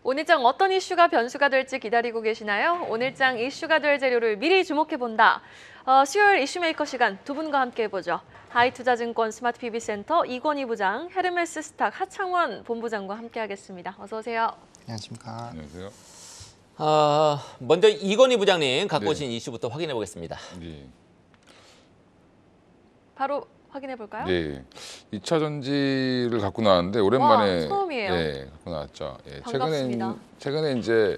오늘장 어떤 이슈가 변수가 될지 기다리고 계시나요? 오늘장 이슈가 될 재료를 미리 주목해본다. 수요일 이슈메이커 시간 두 분과 함께 해보죠. 하이투자증권 스마트 PB센터 이건희 부장, 헤르메스 스탁 하창원 본부장과 함께하겠습니다. 어서 오세요. 안녕하십니까. 안녕하세요. 먼저 이건희 부장님 갖고 네. 오신 이슈부터 확인해 보겠습니다. 네. 바로 확인해 볼까요? 네. 2차 전지를 갖고 나왔는데 오랜만에 와, 처음이에요. 네, 갖고 나왔죠. 예, 반갑습니다. 최근에 이제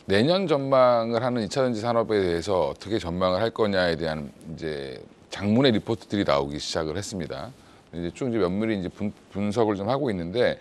내년 전망을 하는 2차 전지 산업에 대해서 어떻게 전망을 할 거냐에 대한 이제 장문의 리포트들이 나오기 시작을 했습니다. 이제 쭉 이제 면밀히 이제 분석을 좀 하고 있는데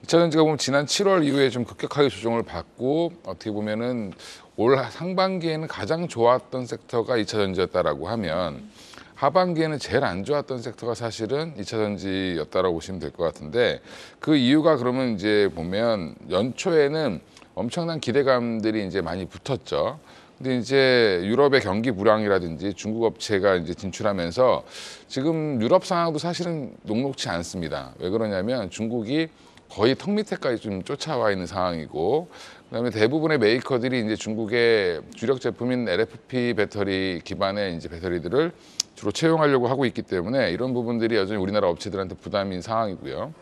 2차 전지가 보면 지난 7월 이후에 좀 급격하게 조정을 받고 어떻게 보면은 올 상반기에는 가장 좋았던 섹터가 2차 전지였다라고 하면 하반기에는 제일 안 좋았던 섹터가 사실은 2차 전지였다라고 보시면 될 것 같은데 그 이유가 그러면 이제 보면 연초에는 엄청난 기대감들이 이제 많이 붙었죠. 근데 이제 유럽의 경기 불황이라든지 중국 업체가 이제 진출하면서 지금 유럽 상황도 사실은 녹록치 않습니다. 왜 그러냐면 중국이 거의 턱 밑에까지 좀 쫓아와 있는 상황이고 그다음에 대부분의 메이커들이 이제 중국의 주력 제품인 LFP 배터리 기반의 이제 배터리들을 주로 채용하려고 하고 있기 때문에 이런 부분들이 여전히 우리나라 업체들한테 부담인 상황이고요.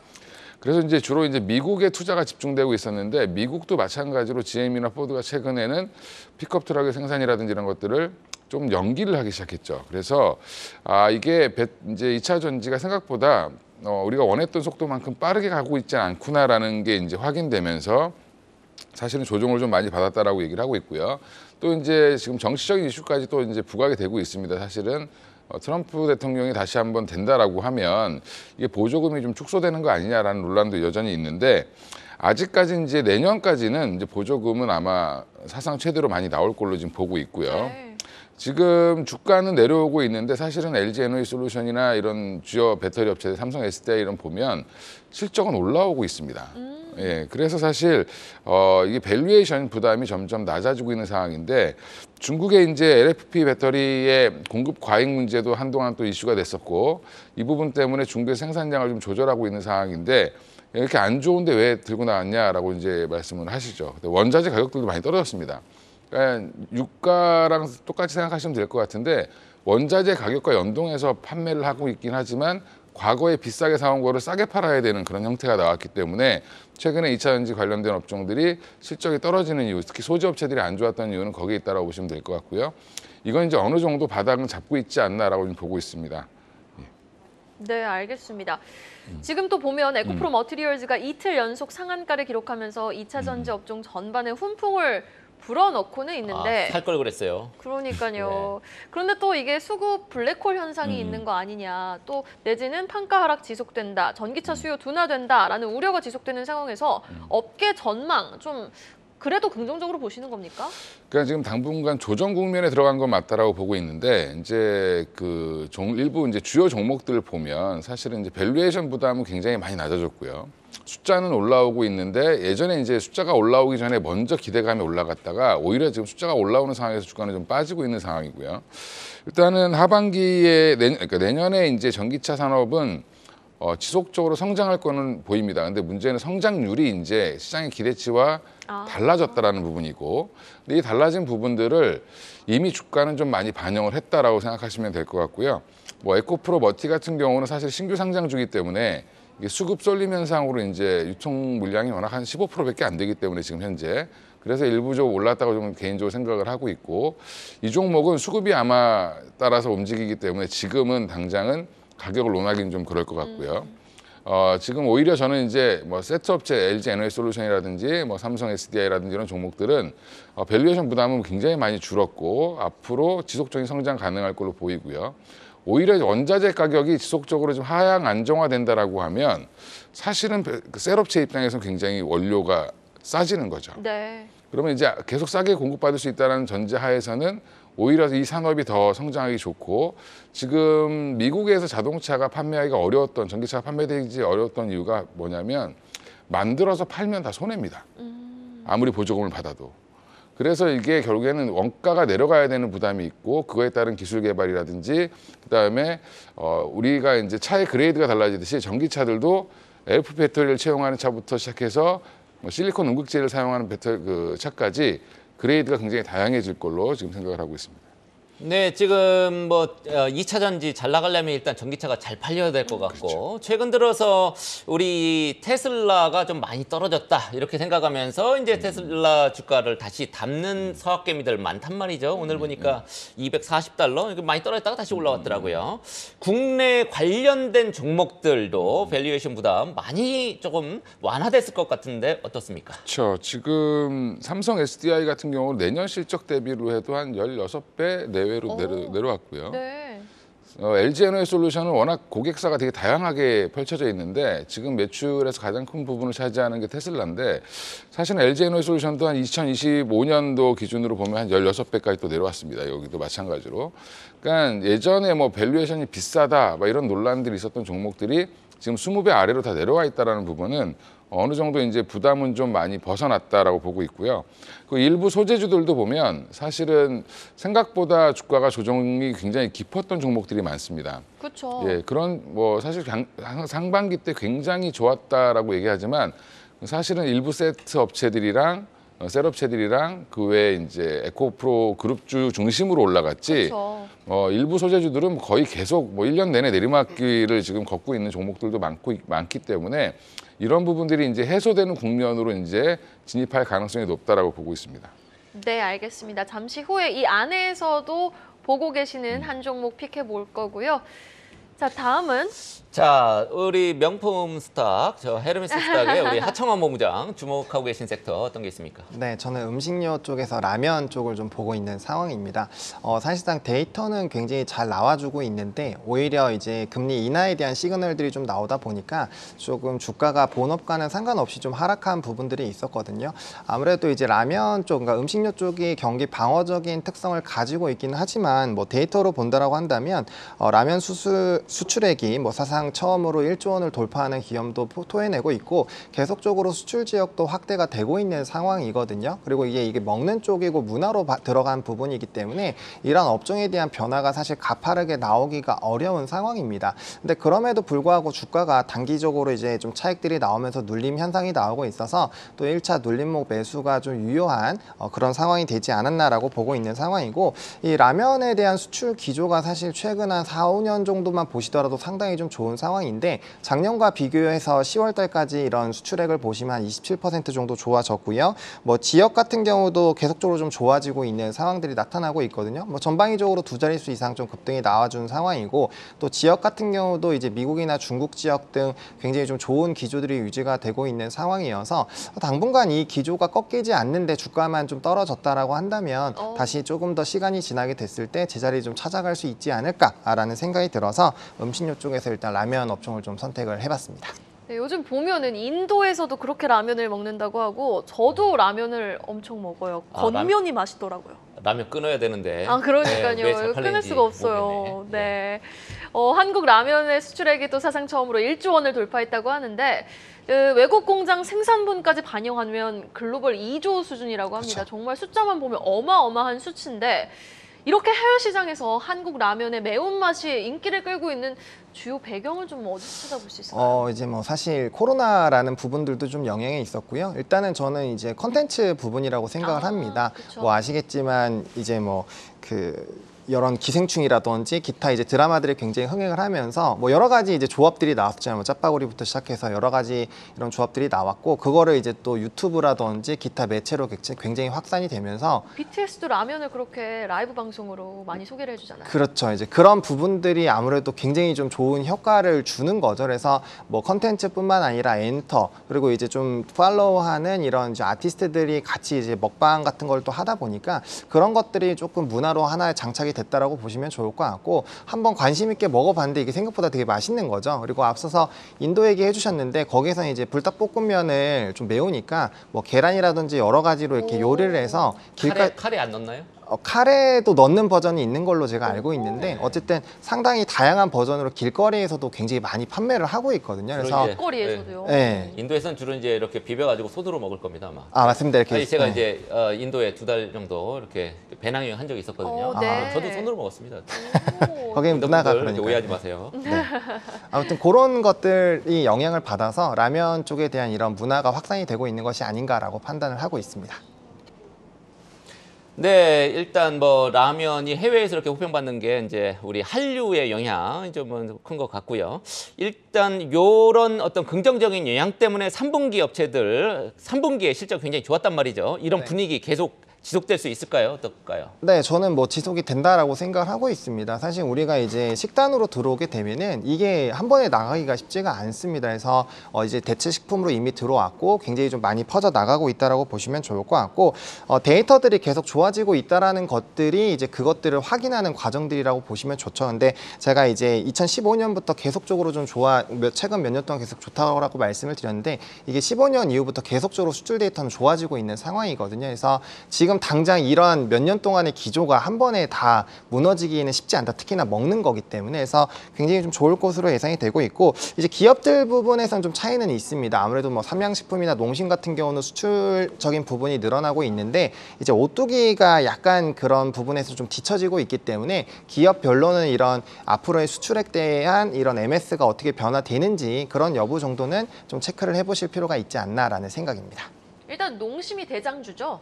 그래서 이제 주로 이제 미국에 투자가 집중되고 있었는데 미국도 마찬가지로 GM이나 포드가 최근에는 픽업 트럭의 생산이라든지 이런 것들을 좀 연기를 하기 시작했죠. 그래서 이게 이제 2차 전지가 생각보다 우리가 원했던 속도만큼 빠르게 가고 있지 않구나라는 게 이제 확인되면서 사실은 조정을 좀 많이 받았다라고 얘기를 하고 있고요. 또 이제 지금 정치적인 이슈까지 또 이제 부각이 되고 있습니다. 사실은 트럼프 대통령이 다시 한번 된다라고 하면 이게 보조금이 좀 축소되는 거 아니냐라는 논란도 여전히 있는데 아직까지 이제 내년까지는 이제 보조금은 아마 사상 최대로 많이 나올 걸로 지금 보고 있고요. 네. 지금 주가는 내려오고 있는데 사실은 LG 에너지 솔루션이나 이런 주요 배터리 업체들 삼성 SDI 이런 보면 실적은 올라오고 있습니다. 예, 그래서 사실 이게 밸류에이션 부담이 점점 낮아지고 있는 상황인데 중국의 이제 LFP 배터리의 공급 과잉 문제도 한동안 또 이슈가 됐었고 이 부분 때문에 중국의 생산량을 좀 조절하고 있는 상황인데 이렇게 안 좋은데 왜 들고 나왔냐라고 이제 말씀을 하시죠. 근데 원자재 가격들도 많이 떨어졌습니다. 그러니까 유가랑 똑같이 생각하시면 될 것 같은데 원자재 가격과 연동해서 판매를 하고 있긴 하지만 과거에 비싸게 사온 거를 싸게 팔아야 되는 그런 형태가 나왔기 때문에 최근에 2차 전지 관련된 업종들이 실적이 떨어지는 이유, 특히 소재 업체들이 안 좋았던 이유는 거기에 있다라고 보시면 될 것 같고요. 이건 이제 어느 정도 바닥은 잡고 있지 않나라고 좀 보고 있습니다. 네, 알겠습니다. 지금 또 보면 에코프로 머티리얼즈가 이틀 연속 상한가를 기록하면서 2차 전지 업종 전반에 훈풍을 불어넣고는 있는데 살 걸 그랬어요. 그러니까요. 그런데 또 이게 수급 블랙홀 현상이 있는 거 아니냐. 또 내지는 판가 하락 지속된다. 전기차 수요 둔화된다라는 우려가 지속되는 상황에서 업계 전망 좀 그래도 긍정적으로 보시는 겁니까? 그러니까 지금 당분간 조정 국면에 들어간 건 맞다라고 보고 있는데 이제 그 일부 이제 주요 종목들을 보면 사실은 이제 밸류에이션 부담은 굉장히 많이 낮아졌고요. 숫자는 올라오고 있는데 예전에 이제 숫자가 올라오기 전에 먼저 기대감이 올라갔다가 오히려 지금 숫자가 올라오는 상황에서 주가는 좀 빠지고 있는 상황이고요. 일단은 하반기에 그러니까 내년에 이제 전기차 산업은 지속적으로 성장할 거는 보입니다. 근데 문제는 성장률이 이제 시장의 기대치와 달라졌다라는 부분이고, 근데 이 달라진 부분들을 이미 주가는 좀 많이 반영을 했다라고 생각하시면 될 것 같고요. 뭐 에코프로 머티 같은 경우는 사실 신규 상장 주기 때문에 이게 수급 쏠림 현상으로 이제 유통 물량이 워낙 한 15%밖에 안 되기 때문에 지금 현재 그래서 일부적으로 올랐다고 좀 개인적으로 생각을 하고 있고 이 종목은 수급이 아마 따라서 움직이기 때문에 지금은 당장은 가격을 논하기는 좀 그럴 것 같고요. 지금 오히려 저는 이제 뭐 세트 업체 LG 에너지 솔루션이라든지 뭐 삼성 SDI라든지 이런 종목들은 밸류에이션 부담은 굉장히 많이 줄었고 앞으로 지속적인 성장 가능할 걸로 보이고요. 오히려 원자재 가격이 지속적으로 좀 하향 안정화된다라고 하면 사실은 셀업체 입장에서는 굉장히 원료가 싸지는 거죠. 네. 그러면 이제 계속 싸게 공급받을 수 있다는 전제하에서는 오히려 이 산업이 더 성장하기 좋고 지금 미국에서 자동차가 판매하기가 어려웠던 전기차가 판매되기 어려웠던 이유가 뭐냐면 만들어서 팔면 다 손해입니다. 아무리 보조금을 받아도. 그래서 이게 결국에는 원가가 내려가야 되는 부담이 있고 그거에 따른 기술 개발이라든지 그다음에 우리가 이제 차의 그레이드가 달라지듯이 전기차들도 LFP 배터리를 채용하는 차부터 시작해서 뭐 실리콘 응급제를 사용하는 차까지 그레이드가 굉장히 다양해질 걸로 지금 생각을 하고 있습니다. 네, 지금 뭐 2차 전지 잘 나가려면 일단 전기차가 잘 팔려야 될 것 같고 그렇죠. 최근 들어서 우리 테슬라가 좀 많이 떨어졌다 이렇게 생각하면서 이제 테슬라 주가를 다시 담는 서학개미들 많단 말이죠. 오늘 보니까 240달러 이렇게 많이 떨어졌다가 다시 올라왔더라고요. 국내 관련된 종목들도 밸류에이션 부담 많이 조금 완화됐을 것 같은데 어떻습니까? 그렇죠. 지금 삼성 SDI 같은 경우 내년 실적 대비로 해도 한 16배 내외로 내려왔고요. 네. LG 에너지솔루션은 워낙 고객사가 되게 다양하게 펼쳐져 있는데 지금 매출에서 가장 큰 부분을 차지하는 게 테슬라인데 사실은 LG 에너지솔루션도 한 2025년도 기준으로 보면 한 16배까지 또 내려왔습니다. 여기도 마찬가지로. 그러니까 예전에 뭐 밸류에이션이 비싸다 막 이런 논란들이 있었던 종목들이 지금 20배 아래로 다 내려와 있다는 부분은 어느 정도 이제 부담은 좀 많이 벗어났다라고 보고 있고요. 그 일부 소재주들도 보면 사실은 생각보다 주가가 조정이 굉장히 깊었던 종목들이 많습니다. 그렇죠. 예, 그런 뭐 사실 상반기 때 굉장히 좋았다라고 얘기하지만 사실은 일부 세트 업체들이랑 셋업체들이랑 그 외에 이제 에코프로 그룹주 중심으로 올라갔지. 그렇죠. 일부 소재주들은 거의 계속 뭐 1년 내내 내리막길을 지금 걷고 있는 종목들도 많기 때문에 이런 부분들이 이제 해소되는 국면으로 이제 진입할 가능성이 높다라고 보고 있습니다. 네, 알겠습니다. 잠시 후에 이 안에서도 보고 계시는 한 종목 픽해 볼 거고요. 자, 다음은 자, 우리 명품 스탁, 저 헤르메스 스탁의 우리 하청원 본부장 주목하고 계신 섹터 어떤 게 있습니까? 네, 저는 음식료 쪽에서 라면 쪽을 좀 보고 있는 상황입니다. 사실상 데이터는 굉장히 잘 나와주고 있는데 오히려 이제 금리 인하에 대한 시그널들이 좀 나오다 보니까 조금 주가가 본업과는 상관없이 좀 하락한 부분들이 있었거든요. 아무래도 이제 라면 쪽, 그러니까 음식료 쪽이 경기 방어적인 특성을 가지고 있기는 하지만 뭐 데이터로 본다라고 한다면 라면 수출액이 뭐 사상 처음으로 1조 원을 돌파하는 기염도 토해내고 있고 계속적으로 수출 지역도 확대가 되고 있는 상황이거든요. 그리고 이게 먹는 쪽이고 문화로 들어간 부분이기 때문에 이런 업종에 대한 변화가 사실 가파르게 나오기가 어려운 상황입니다. 근데 그럼에도 불구하고 주가가 단기적으로 이제 좀 차익들이 나오면서 눌림 현상이 나오고 있어서 또 1차 눌림목 매수가 좀 유효한 그런 상황이 되지 않았나라고 보고 있는 상황이고 이 라면에 대한 수출 기조가 사실 최근 한 4, 5년 정도만 보시더라도 상당히 좀 좋은 상황인데 작년과 비교해서 10월 달까지 이런 수출액을 보시면 한 27% 정도 좋아졌고요. 뭐 지역 같은 경우도 계속적으로 좀 좋아지고 있는 상황들이 나타나고 있거든요. 뭐 전방위적으로 두 자릿수 이상 좀 급등이 나와준 상황이고 또 지역 같은 경우도 이제 미국이나 중국 지역 등 굉장히 좀 좋은 기조들이 유지가 되고 있는 상황이어서 당분간 이 기조가 꺾이지 않는데 주가만 좀 떨어졌다라고 한다면 다시 조금 더 시간이 지나게 됐을 때 제자리 좀 찾아갈 수 있지 않을까라는 생각이 들어서 음식료 쪽에서 일단 라면 업종을 좀 선택을 해봤습니다. 네, 요즘 보면은 인도에서도 그렇게 라면을 먹는다고 하고 저도 라면을 엄청 먹어요. 겉면이 맛있더라고요. 라면 끊어야 되는데. 아, 그러니까요. 네, 왜 잘 이거 끊을 팔리는지 수가 없어요. 모르겠네. 네. 한국 라면의 수출액이 또 사상 처음으로 1조 원을 돌파했다고 하는데 외국 공장 생산분까지 반영하면 글로벌 2조 수준이라고 합니다. 그렇죠. 정말 숫자만 보면 어마어마한 수치인데 이렇게 해외 시장에서 한국 라면의 매운맛이 인기를 끌고 있는 주요 배경을 좀 어디서 찾아볼 수 있을까요? 이제 뭐 사실 코로나라는 부분들도 좀 영향이 있었고요. 일단은 저는 이제 컨텐츠 부분이라고 생각을 합니다. 그쵸. 뭐 아시겠지만 이제 뭐 이런 기생충이라든지 기타 이제 드라마들이 굉장히 흥행을 하면서 뭐 여러 가지 이제 조합들이 나왔잖아요. 뭐 짜파구리부터 시작해서 여러 가지 이런 조합들이 나왔고 그거를 이제 또 유튜브라든지 기타 매체로 굉장히 확산이 되면서 BTS도 라면을 그렇게 라이브 방송으로 많이 소개를 해주잖아요. 그렇죠. 이제 그런 부분들이 아무래도 굉장히 좀 좋은 효과를 주는 거죠. 그래서 뭐 컨텐츠뿐만 아니라 엔터 그리고 이제 좀 팔로우하는 이런 이제 아티스트들이 같이 이제 먹방 같은 걸 또 하다 보니까 그런 것들이 조금 문화로 하나의 장착이 됐다라고 보시면 좋을 것 같고 한번 관심 있게 먹어봤는데 이게 생각보다 되게 맛있는 거죠. 그리고 앞서서 인도 얘기해 주셨는데 거기서 이제 불닭볶음면을 좀 매우니까 뭐 계란이라든지 여러 가지로 이렇게 요리를 해서 카레 안 넣나요? 카레도 넣는 버전이 있는 걸로 제가 알고 있는데 어쨌든 상당히 다양한 버전으로 길거리에서도 굉장히 많이 판매를 하고 있거든요. 그래서 이제 거리에서도요. 네. 인도에서는 주로 이제 이렇게 비벼가지고 손으로 먹을 겁니다, 아마. 맞습니다. 이렇게 아니, 제가 네. 이제 인도에 2달 정도 이렇게 배낭여행 한 적이 있었거든요. 네. 저도 손으로 먹었습니다. 오. 거기는 문화가 인도분들 그러니까 오해하지 마세요. 아무튼 그런 것들이 영향을 받아서 라면 쪽에 대한 이런 문화가 확산이 되고 있는 것이 아닌가라고 판단을 하고 있습니다. 네, 일단 뭐 라면이 해외에서 이렇게 호평받는 게 이제 우리 한류의 영향이 좀 큰 것 같고요. 일단 요런 어떤 긍정적인 영향 때문에 3분기 업체들 3분기에 실적 굉장히 좋았단 말이죠. 이런 네. 분위기 계속 지속될 수 있을까요? 어떨까요? 네, 저는 뭐 지속이 된다라고 생각을 하고 있습니다. 사실 우리가 이제 식단으로 들어오게 되면은 이게 한 번에 나가기가 쉽지가 않습니다. 그래서 이제 대체 식품으로 이미 들어왔고 굉장히 좀 많이 퍼져 나가고 있다라고 보시면 좋을 것 같고 데이터들이 계속 좋아지고 있다라는 것들이 이제 그것들을 확인하는 과정들이라고 보시면 좋죠. 근데 제가 이제 2015년부터 계속적으로 좀 최근 몇 년 동안 계속 좋다고 말씀을 드렸는데 이게 15년 이후부터 계속적으로 수출 데이터는 좋아지고 있는 상황이거든요. 그래서 지금 당장 이러한 몇 년 동안의 기조가 한 번에 다 무너지기는 쉽지 않다. 특히나 먹는 거기 때문에 해서 굉장히 좀 좋을 것으로 예상이 되고 있고 이제 기업들 부분에서는 좀 차이는 있습니다. 아무래도 뭐 삼양식품이나 농심 같은 경우는 수출적인 부분이 늘어나고 있는데 이제 오뚜기가 약간 그런 부분에서 좀 뒤처지고 있기 때문에 기업별로는 이런 앞으로의 수출액 대한 이런 MS가 어떻게 변화되는지 그런 여부 정도는 좀 체크를 해보실 필요가 있지 않나라는 생각입니다. 일단 농심이 대장주죠.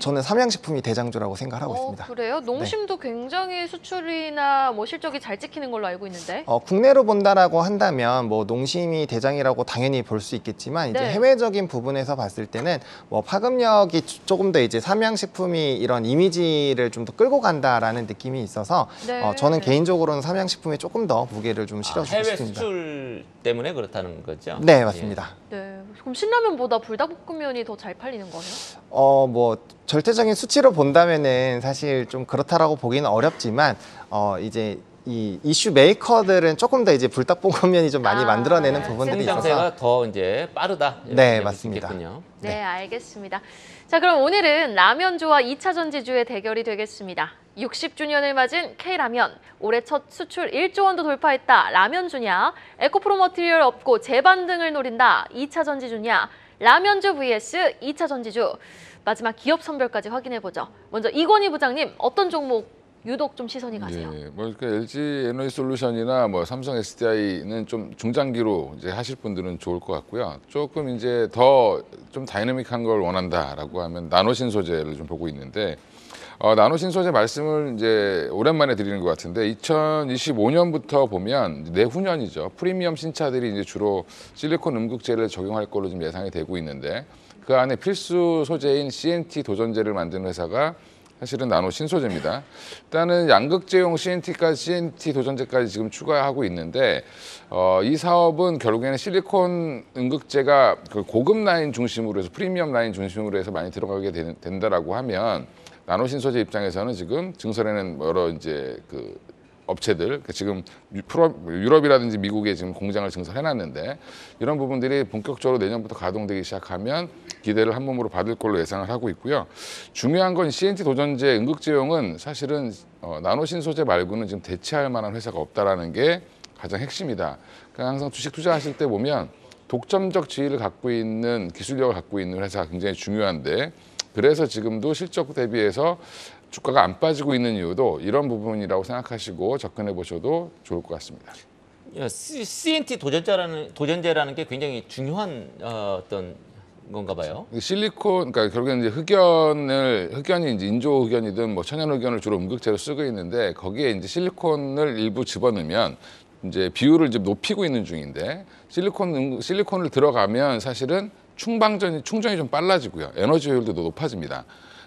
저는 삼양식품이 대장주라고 생각하고 있습니다. 그래요? 농심도 굉장히 수출이나 뭐 실적이 잘 찍히는 걸로 알고 있는데. 국내로 본다라고 한다면 뭐 농심이 대장이라고 당연히 볼 수 있겠지만 이제 네. 해외적인 부분에서 봤을 때는 뭐 파급력이 조금 더 이제 삼양식품이 이런 이미지를 좀 더 끌고 간다라는 느낌이 있어서 네. 저는 개인적으로는 삼양식품에 조금 더 무게를 좀 실어주고 해외 싶습니다. 수출 때문에 그렇다는 거죠? 네, 맞습니다. 네. 그럼 신라면보다 불닭볶음면이 더 잘 팔리는 거예요? 뭐 절대적인 수치로 본다면은 사실 좀 그렇다라고 보기는 어렵지만 이제 이 이슈 메이커들은 조금 더 이제 불닭볶음면이 좀 많이 만들어내는 부분들이 있어서 성장세가 더 이제 빠르다. 이렇게 네, 볼수 맞습니다. 있겠군요. 네, 알겠습니다. 자, 그럼 오늘은 라면주와 2차 전지주의 대결이 되겠습니다. 60주년을 맞은 K라면, 올해 첫 수출 1조 원도 돌파했다. 라면주냐, 에코프로 머티리얼 없고 재반 등을 노린다. 2차 전지주냐, 라면주 vs 2차 전지주. 마지막 기업 선별까지 확인해보죠. 먼저 이건희 부장님, 어떤 종목 유독 좀 시선이 가세요? 예, 뭐 그러니까 LG 에너지솔루션이나 뭐 삼성 SDI는 좀 중장기로 이제 하실 분들은 좋을 것 같고요. 조금 이제 더 좀 다이내믹한 걸 원한다라고 하면 나노신소재를 좀 보고 있는데 나노신소재 말씀을 이제 오랜만에 드리는 것 같은데 2025년부터 보면 내후년이죠. 프리미엄 신차들이 이제 주로 실리콘 음극재를 적용할 걸로 좀 예상이 되고 있는데 그 안에 필수 소재인 CNT 도전재를 만드는 회사가 사실은 나노 신소재입니다. 일단은 양극재용 CNT 도전재까지 지금 추가하고 있는데 이 사업은 결국에는 실리콘 음극재가 그 고급 라인 중심으로 해서 프리미엄 라인 중심으로 해서 많이 들어가게 된다라고 하면 나노 신소재 입장에서는 지금 증설에는 여러 이제 그 업체들 지금 유럽이라든지 미국에 지금 공장을 증설해놨는데 이런 부분들이 본격적으로 내년부터 가동되기 시작하면 기대를 한 몸으로 받을 걸로 예상을 하고 있고요. 중요한 건 CNT 도전재 음극재용은 사실은 나노 신소재 말고는 지금 대체할 만한 회사가 없다라는 게 가장 핵심이다. 그러니까 항상 주식 투자하실 때 보면 독점적 지위를 갖고 있는 기술력을 갖고 있는 회사가 굉장히 중요한데 그래서 지금도 실적 대비해서 주가가 안 빠지고 있는 이유도 이런 부분이라고 생각하시고 접근해 보셔도 좋을 것 같습니다. CNT 도전재라는 게 굉장히 중요한 어떤 건가 봐요. 실리콘, 그러니까 결국에는 이제 흑연이 이제 인조 흑연이든 뭐 천연 흑연을 주로 음극재로 쓰고 있는데 거기에 이제 실리콘을 일부 집어넣으면 이제 비율을 이제 높이고 있는 중인데 실리콘을 들어가면 사실은 충전이 좀 빨라지고요. 에너지 효율도 높아집니다.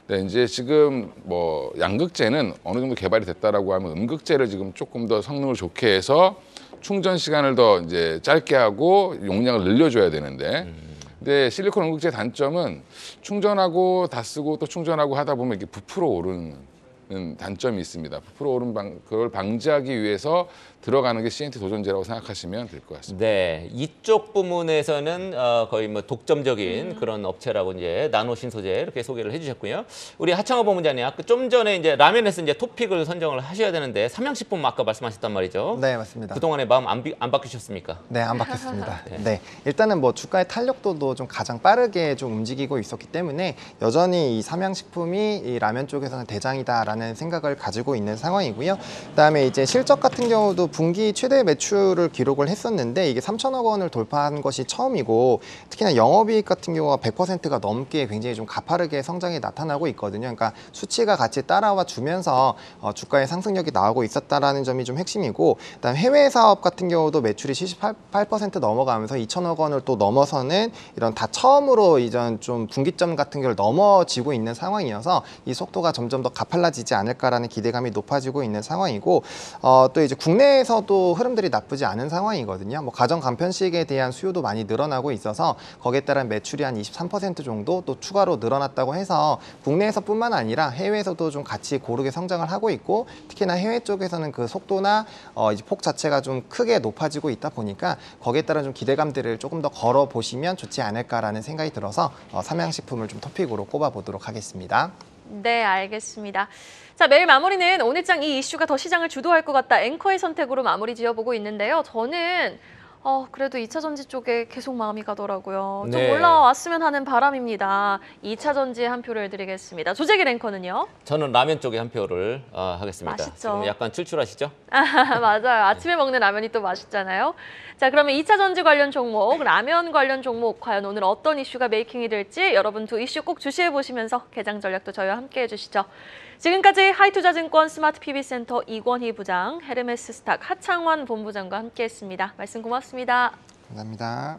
네, 이제 지금 뭐 양극재는 어느 정도 개발이 됐다라고 하면 음극재를 지금 조금 더 성능을 좋게 해서 충전 시간을 더 이제 짧게 하고 용량을 늘려줘야 되는데, 근데 실리콘 음극재 단점은 충전하고 다 쓰고 또 충전하고 하다 보면 이렇게 부풀어 오르는 단점이 있습니다. 부풀어 오른 그걸 방지하기 위해서 들어가는 게 CNT 도전제라고 생각하시면 될 것 같습니다. 네, 이쪽 부문에서는 거의 뭐 독점적인 그런 업체라고 이제 나노 신소재 이렇게 소개를 해주셨고요. 우리 하창호 본부장님 아까 좀 전에 이제 라면에서 이제 토픽을 선정을 하셔야 되는데 삼양식품 아까 말씀하셨단 말이죠. 네, 맞습니다. 그동안에 마음 안 바뀌셨습니까? 네, 안 바뀌었습니다. 네, 일단은 뭐 주가의 탄력도도 좀 가장 빠르게 좀 움직이고 있었기 때문에 여전히 이 삼양식품이 이 라면 쪽에서는 대장이다라는 생각을 가지고 있는 상황이고요. 그다음에 이제 실적 같은 경우도 분기 최대 매출을 기록을 했었는데 이게 3천억 원을 돌파한 것이 처음이고 특히나 영업이익 같은 경우가 100%가 넘게 굉장히 좀 가파르게 성장이 나타나고 있거든요. 그러니까 수치가 같이 따라와 주면서 주가의 상승력이 나오고 있었다라는 점이 좀 핵심이고, 그다음 해외 사업 같은 경우도 매출이 78% 넘어가면서 2천억 원을 또 넘어서는 이런 다 처음으로 이전 좀 분기점 같은 걸 넘어지고 있는 상황이어서 이 속도가 점점 더 가팔라지지 않을까라는 기대감이 높아지고 있는 상황이고, 또 이제 국내에서도 흐름들이 나쁘지 않은 상황이거든요. 뭐 가정 간편식에 대한 수요도 많이 늘어나고 있어서 거기에 따른 매출이 한 23% 정도 또 추가로 늘어났다고 해서 국내에서뿐만 아니라 해외에서도 좀 같이 고르게 성장을 하고 있고, 특히나 해외 쪽에서는 그 속도나 이제 폭 자체가 좀 크게 높아지고 있다 보니까 거기에 따른 좀 기대감들을 조금 더 걸어 보시면 좋지 않을까라는 생각이 들어서 삼양식품을 좀 토픽으로 꼽아 보도록 하겠습니다. 네, 알겠습니다. 자, 매일 마무리는 오늘장 이 이슈가 더 시장을 주도할 것 같다. 앵커의 선택으로 마무리 지어보고 있는데요. 저는 그래도 2차 전지 쪽에 계속 마음이 가더라고요. 좀 네. 올라왔으면 하는 바람입니다. 2차 전지에 한 표를 드리겠습니다. 조재길 앵커는요? 저는 라면 쪽에 한 표를 하겠습니다. 맛있죠. 지금 약간 출출하시죠? 맞아요. 아침에 먹는 라면이 또 맛있잖아요. 자, 그러면 2차 전지 관련 종목, 라면 관련 종목 과연 오늘 어떤 이슈가 메이킹이 될지 여러분 두 이슈 꼭 주시해 보시면서 개장 전략도 저희와 함께 해주시죠. 지금까지 하이투자증권 스마트 PB센터 이권희 부장, 헤르메스 스탁 하창원 본부장과 함께했습니다. 말씀 고맙습니다. 감사합니다.